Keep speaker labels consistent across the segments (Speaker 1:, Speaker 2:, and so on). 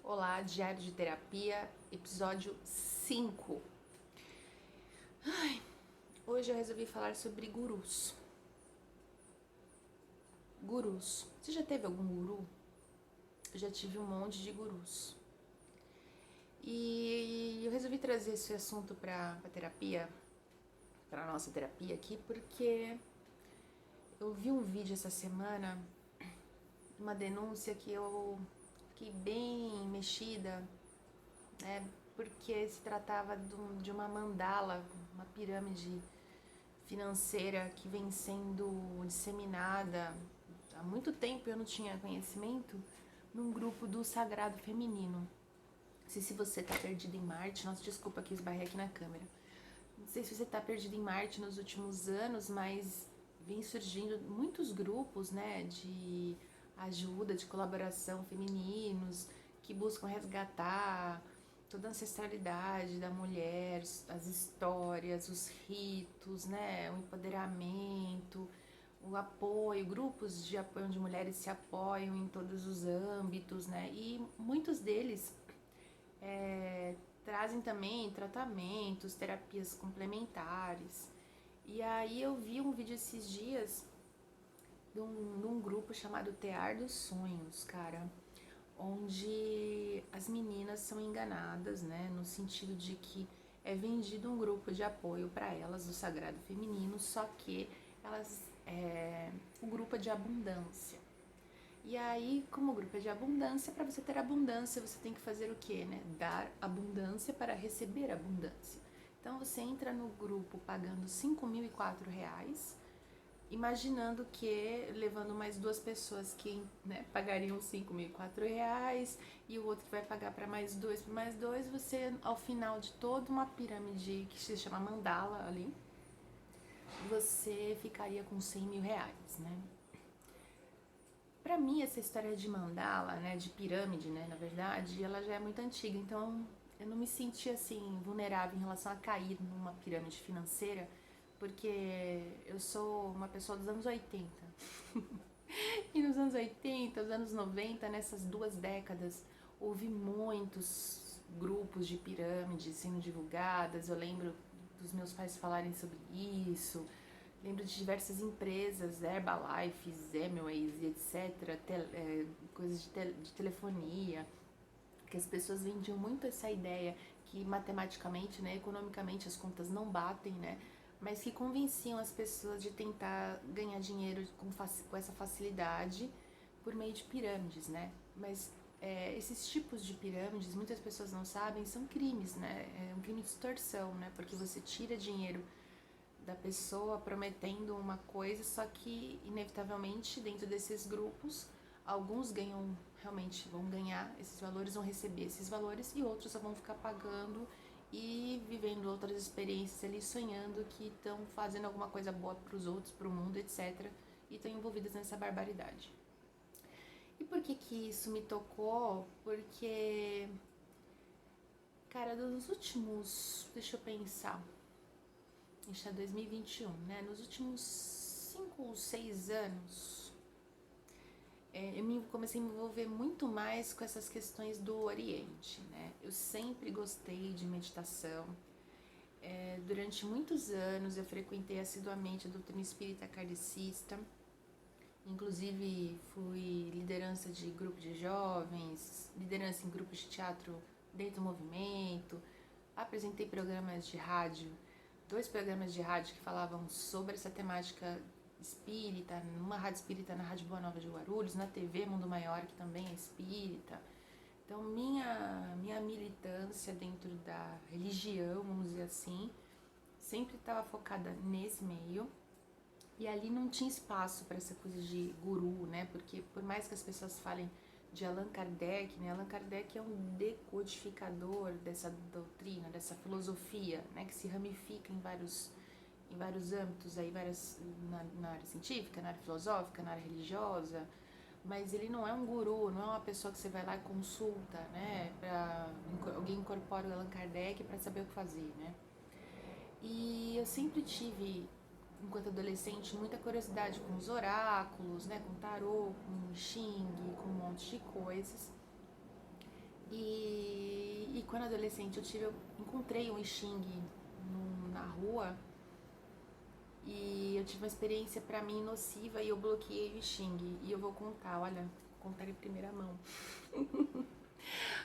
Speaker 1: Olá, Diário de Terapia, episódio 5. Hoje eu resolvi falar sobre gurus. Gurus. Você já teve algum guru? Eu já tive um monte de gurus. E eu resolvi trazer esse assunto para terapia, para nossa terapia aqui, porque eu vi um vídeo essa semana, uma denúncia que eu fiquei bem mexida, né? Porque se tratava de uma mandala, uma pirâmide financeira que vem sendo disseminada há muito tempo. Eu não tinha conhecimento, num grupo do Sagrado Feminino. Não sei se você tá perdido em Marte. Nossa, desculpa que esbarrei aqui na câmera. Não sei se você tá perdido em Marte nos últimos anos, mas vem surgindo muitos grupos, né, de ajuda, de colaboração femininos que buscam resgatar toda a ancestralidade da mulher, as histórias, os ritos, né, o empoderamento, o apoio, grupos de apoio onde mulheres se apoiam em todos os âmbitos, né, e muitos deles trazem também tratamentos, terapias complementares. E aí eu vi um vídeo esses dias de um grupo chamado Tear dos Sonhos, cara, onde as meninas são enganadas, né, no sentido de que é vendido um grupo de apoio para elas do Sagrado Feminino, só que o grupo é de abundância. E aí, como o grupo é de abundância, para você ter abundância, você tem que fazer o quê, né? Dar abundância para receber abundância. Então você entra no grupo pagando R$ 5.004, imaginando que levando mais duas pessoas que, né, pagariam R$ 5.004 e o outro que vai pagar para mais dois, você, ao final de toda uma pirâmide que se chama mandala ali, você ficaria com R$ 100.000, né? Pra mim, essa história de mandala, né, de pirâmide, né, na verdade, ela já é muito antiga, então eu não me senti assim vulnerável em relação a cair numa pirâmide financeira, porque eu sou uma pessoa dos anos 80. E nos anos 80, os anos 90, nessas duas décadas, houve muitos grupos de pirâmides sendo divulgadas. Eu lembro dos meus pais falarem sobre isso. Lembro de diversas empresas, Herbalife, Zemways e etc., coisas de telefonia, que as pessoas vendiam muito essa ideia que matematicamente, né, economicamente as contas não batem, né, mas que convenciam as pessoas de tentar ganhar dinheiro com essa facilidade por meio de pirâmides, né, mas esses tipos de pirâmides, muitas pessoas não sabem, são crimes, né, é um crime de extorsão, né, porque você tira dinheiro da pessoa prometendo uma coisa, só que inevitavelmente dentro desses grupos alguns ganham, realmente vão ganhar esses valores, vão receber esses valores, e outros só vão ficar pagando e vivendo outras experiências ali, sonhando que estão fazendo alguma coisa boa para os outros, para o mundo, etc. E estão envolvidas nessa barbaridade. E por que que isso me tocou? Porque, cara, dos últimos, deixa eu pensar, a gente tá em 2021, né? Nos últimos 5 ou 6 anos, comecei a me envolver muito mais com essas questões do Oriente, né? Eu sempre gostei de meditação. Durante muitos anos eu frequentei assiduamente a doutrina espírita kardecista. Inclusive fui liderança de grupo de jovens, liderança em grupos de teatro dentro do movimento, apresentei programas de rádio, 2 programas de rádio que falavam sobre essa temática espírita, numa rádio espírita na Rádio Boa Nova de Guarulhos, na TV Mundo Maior, que também é espírita. Então minha militância dentro da religião, vamos dizer assim, sempre estava focada nesse meio. E ali não tinha espaço para essa coisa de guru, né? Porque por mais que as pessoas falem de Allan Kardec, né? Allan Kardec é um decodificador dessa doutrina, dessa filosofia, né? Que se ramifica em vários âmbitos, aí, na área científica, na área filosófica, na área religiosa. Mas ele não é um guru, não é uma pessoa que você vai lá e consulta, né? Alguém incorpora o Allan Kardec para saber o que fazer, né? E eu sempre tive, enquanto adolescente, muita curiosidade com os oráculos, né, com tarô, com xing, com um monte de coisas. E quando adolescente eu encontrei um Xing na rua e eu tive uma experiência pra mim nociva e eu bloqueei o Xing. E eu vou contar, olha, vou contar em primeira mão.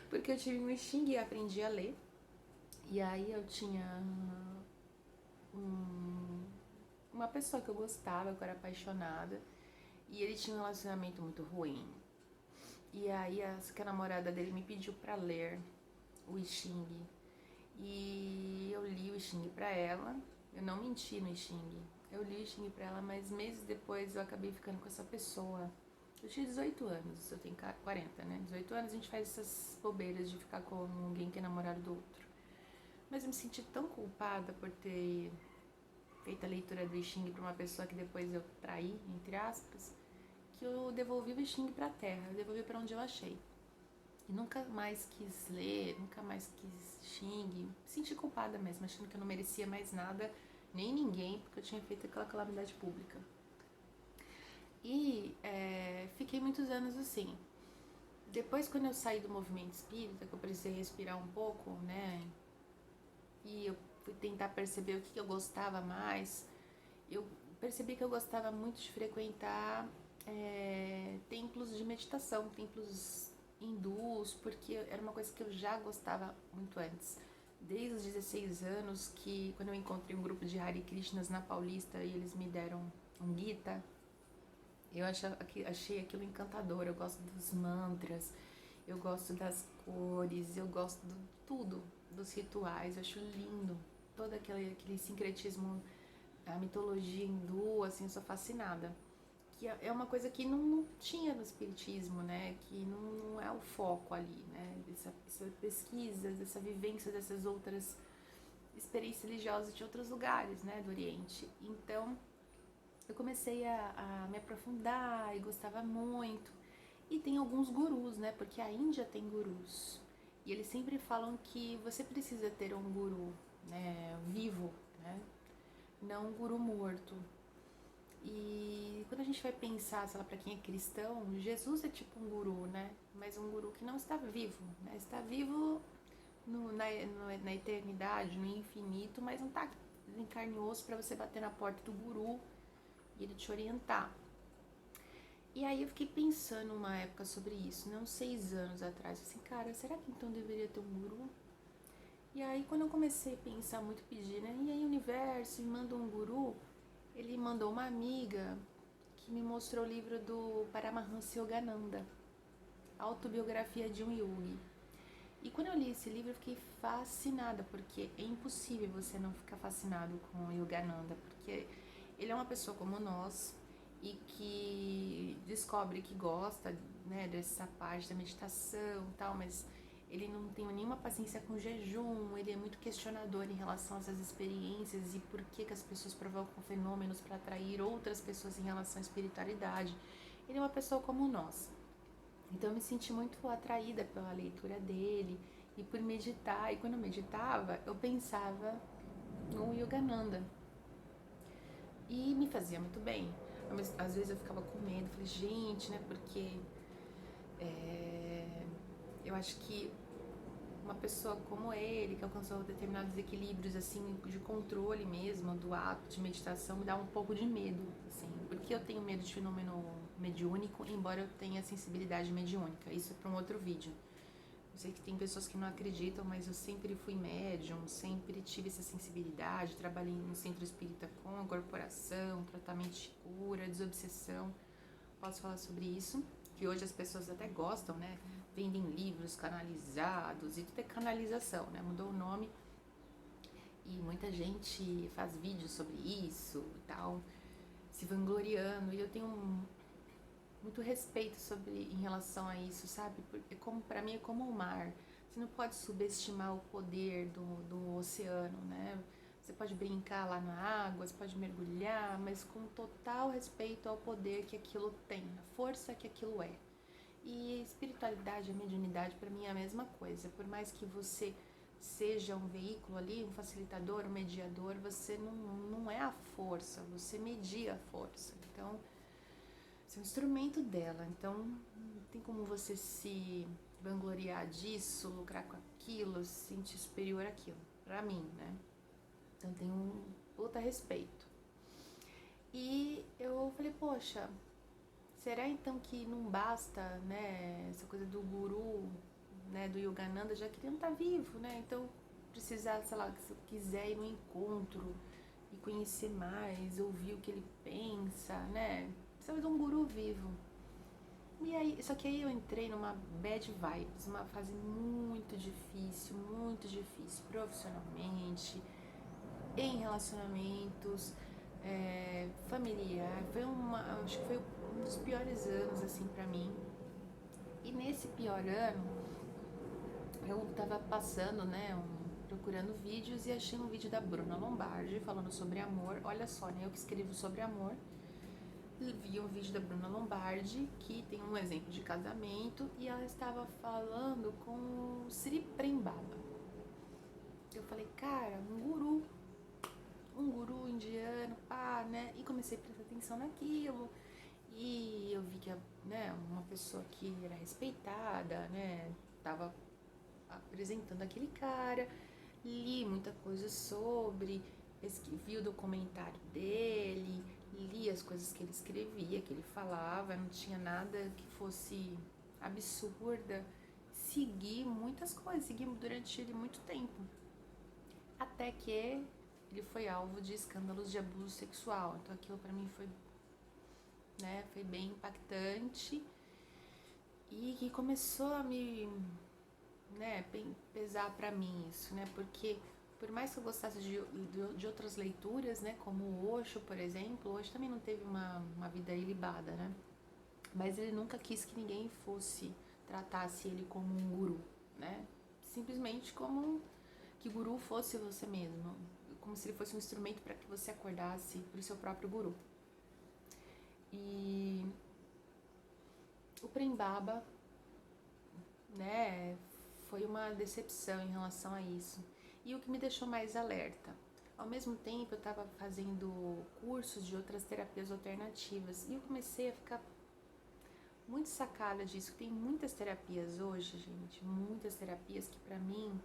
Speaker 1: Porque eu tive um Xing e aprendi a ler. E aí eu tinha uma pessoa que eu gostava, que eu era apaixonada. E ele tinha um relacionamento muito ruim. E aí a namorada dele me pediu pra ler o I Ching. E eu li o I Ching pra ela. Eu não menti no I Ching. Eu li o I Ching pra ela, mas meses depois eu acabei ficando com essa pessoa. Eu tinha 18 anos, eu tenho 40, né? 18 anos a gente faz essas bobeiras de ficar com alguém que é namorado do outro. Mas eu me senti tão culpada por ter feito a leitura do I Ching pra uma pessoa que depois eu traí, entre aspas, que eu devolvi o I Ching pra terra, eu devolvi pra onde eu achei. E nunca mais quis ler, nunca mais quis Xing. Me senti culpada mesmo, achando que eu não merecia mais nada, nem ninguém, porque eu tinha feito aquela calamidade pública. E fiquei muitos anos assim. Depois, quando eu saí do movimento espírita, que eu precisei respirar um pouco, né? E eu fui tentar perceber o que eu gostava mais. Eu percebi que eu gostava muito de frequentar templos de meditação, templos hindus, porque era uma coisa que eu já gostava muito antes. Desde os 16 anos, que quando eu encontrei um grupo de Hare Krishnas na Paulista e eles me deram um Gita, eu achei aquilo encantador. Eu gosto dos mantras, eu gosto das cores, eu gosto de tudo, dos rituais, eu acho lindo. Todo aquele sincretismo, a mitologia hindu, assim, eu sou fascinada. Que é uma coisa que não tinha no espiritismo, né? Que não é o foco ali, né? Essa pesquisa, essa vivência dessas outras experiências religiosas de outros lugares, né? Do Oriente. Então, eu comecei a me aprofundar e gostava muito. E tem alguns gurus, né? Porque a Índia tem gurus. E eles sempre falam que você precisa ter um guru, né? Vivo, né? Não um guru morto. E quando a gente vai pensar, sei lá, para quem é cristão, Jesus é tipo um guru, né? Mas um guru que não está vivo, né? Está vivo na eternidade, no infinito, mas não está em carne e osso para você bater na porta do guru e ele te orientar. E aí eu fiquei pensando uma época sobre isso, né? Uns 6 anos atrás. Assim, cara, será que então deveria ter um guru? E aí quando eu comecei a pensar muito, pedir, né? E aí universo, me manda um guru? Ele mandou uma amiga que me mostrou o livro do Paramahansa Yogananda, Autobiografia de um Yogi. E quando eu li esse livro eu fiquei fascinada, porque é impossível você não ficar fascinado com o Yogananda, porque ele é uma pessoa como nós e que descobre que gosta, né, dessa parte da meditação e tal, mas ele não tem nenhuma paciência com jejum, ele é muito questionador em relação a essas experiências e por que as pessoas provocam fenômenos para atrair outras pessoas em relação à espiritualidade. Ele é uma pessoa como nós. Então eu me senti muito atraída pela leitura dele e por meditar. E quando eu meditava, eu pensava no Yogananda. E me fazia muito bem. Mas às vezes eu ficava com medo, falei, gente, né? Porque eu acho que uma pessoa como ele, que alcançou determinados equilíbrios, assim, de controle mesmo, do ato de meditação, me dá um pouco de medo, assim. Porque eu tenho medo de fenômeno mediúnico, embora eu tenha sensibilidade mediúnica. Isso é para um outro vídeo. Eu sei que tem pessoas que não acreditam, mas eu sempre fui médium, sempre tive essa sensibilidade, trabalhei no centro espírita com incorporação, tratamento de cura, desobsessão. Posso falar sobre isso, que hoje as pessoas até gostam, né? Vendem livros canalizados e tudo é canalização, né? Mudou o nome e muita gente faz vídeos sobre isso e tal, se vangloriando. E eu tenho muito respeito em relação a isso, sabe? Porque para mim é como o mar. Você não pode subestimar o poder do oceano, né? Você pode brincar lá na água, você pode mergulhar, mas com total respeito ao poder que aquilo tem, a força que aquilo é. E espiritualidade e mediunidade para mim é a mesma coisa. Por mais que você seja um veículo ali, um facilitador, um mediador, você não é a força, você media a força. Então, você é um instrumento dela. Então, não tem como você se vangloriar disso, lucrar com aquilo, se sentir superior àquilo, pra mim, né? Então tem um puta respeito. E eu falei, poxa, será então que não basta, né, essa coisa do guru, né, do Yogananda, já que ele não tá vivo, né? Então precisar, sei lá, se eu quiser ir no encontro e conhecer mais, ouvir o que ele pensa, né? Precisa de um guru vivo. E aí, só que aí eu entrei numa bad vibes, uma fase muito difícil, profissionalmente, em relacionamentos, familiar. Acho que foi um dos piores anos, assim, pra mim. E nesse pior ano, eu tava passando, né, procurando vídeos e achei um vídeo da Bruna Lombardi falando sobre amor. Olha só, né, eu que escrevo sobre amor. Vi um vídeo da Bruna Lombardi, que tem um exemplo de casamento, e ela estava falando com o Sri Prembaba. Eu falei, cara, um guru indiano, né? E comecei a prestar atenção naquilo. E eu vi que, né, uma pessoa que era respeitada, né, tava apresentando aquele cara. Li muita coisa sobre, vi o documentário dele, li as coisas que ele escrevia, que ele falava, não tinha nada que fosse absurda. Segui muitas coisas, segui durante ele muito tempo. Até que ele foi alvo de escândalos de abuso sexual. Então aquilo pra mim foi, né, foi bem impactante e que começou a me, né, pesar pra mim isso, né, porque por mais que eu gostasse de outras leituras, né, como o Osho, por exemplo, o Osho também não teve uma vida ilibada, né, mas ele nunca quis que ninguém tratasse ele como um guru, né, simplesmente como que guru fosse você mesmo, como se ele fosse um instrumento para que você acordasse para o seu próprio guru. E o Prembaba, né, foi uma decepção em relação a isso. E o que me deixou mais alerta, ao mesmo tempo eu estava fazendo cursos de outras terapias alternativas e eu comecei a ficar muito sacada disso. Tem muitas terapias hoje, gente, muitas terapias que pra mim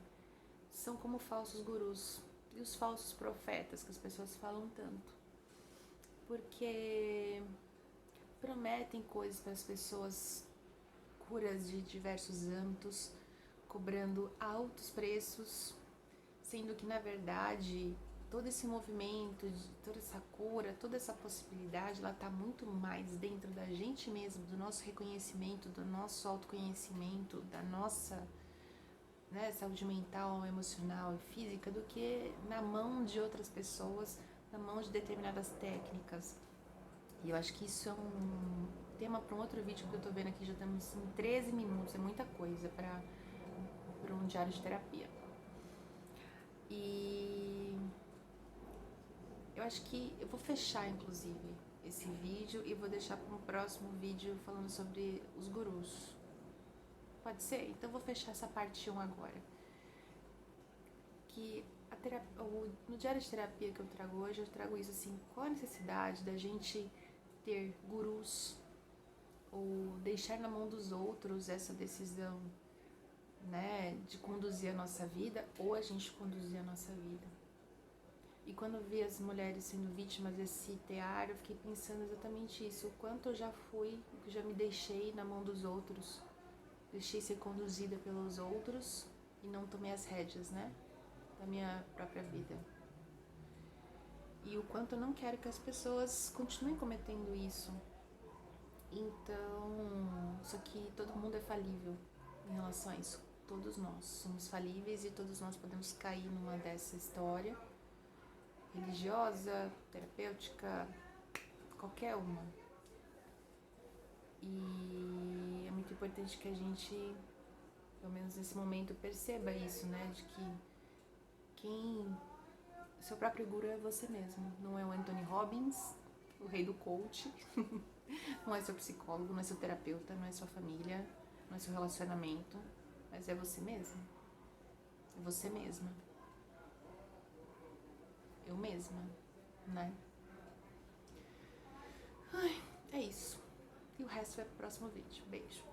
Speaker 1: são como falsos gurus e os falsos profetas que as pessoas falam tanto, porque prometem coisas para as pessoas, curas de diversos âmbitos, cobrando altos preços, sendo que na verdade todo esse movimento, toda essa cura, toda essa possibilidade, ela está muito mais dentro da gente mesmo, do nosso reconhecimento, do nosso autoconhecimento, da nossa, né, saúde mental, emocional e física, do que na mão de outras pessoas, na mão de determinadas técnicas. E eu acho que isso é um tema para um outro vídeo que eu tô vendo aqui, já estamos em 13 minutos, é muita coisa para um diário de terapia. E eu acho que eu vou fechar, inclusive, esse vídeo e vou deixar para um próximo vídeo falando sobre os gurus. Pode ser? Então eu vou fechar essa parte 1 agora. Que no diário de terapia que eu trago hoje, eu trago isso assim, qual a necessidade da gente ter gurus ou deixar na mão dos outros essa decisão, né, de conduzir a nossa vida ou a gente conduzir a nossa vida. E quando eu vi as mulheres sendo vítimas desse tear, eu fiquei pensando exatamente isso, o quanto eu já fui, que já me deixei na mão dos outros, deixei ser conduzida pelos outros e não tomei as rédeas, né, da minha própria vida. E o quanto eu não quero que as pessoas continuem cometendo isso. Então, só que todo mundo é falível em relação a isso. Todos nós somos falíveis e todos nós podemos cair numa dessa história, religiosa, terapêutica, qualquer uma. E é muito importante que a gente, pelo menos nesse momento, perceba isso, né? De que seu próprio guru é você mesmo. Não é o Anthony Robbins, o rei do coach. Não é seu psicólogo, não é seu terapeuta, não é sua família, não é seu relacionamento, mas é você mesmo. É você mesma. Eu mesma, né? Ai, é isso. E o resto vai pro próximo vídeo. Beijo.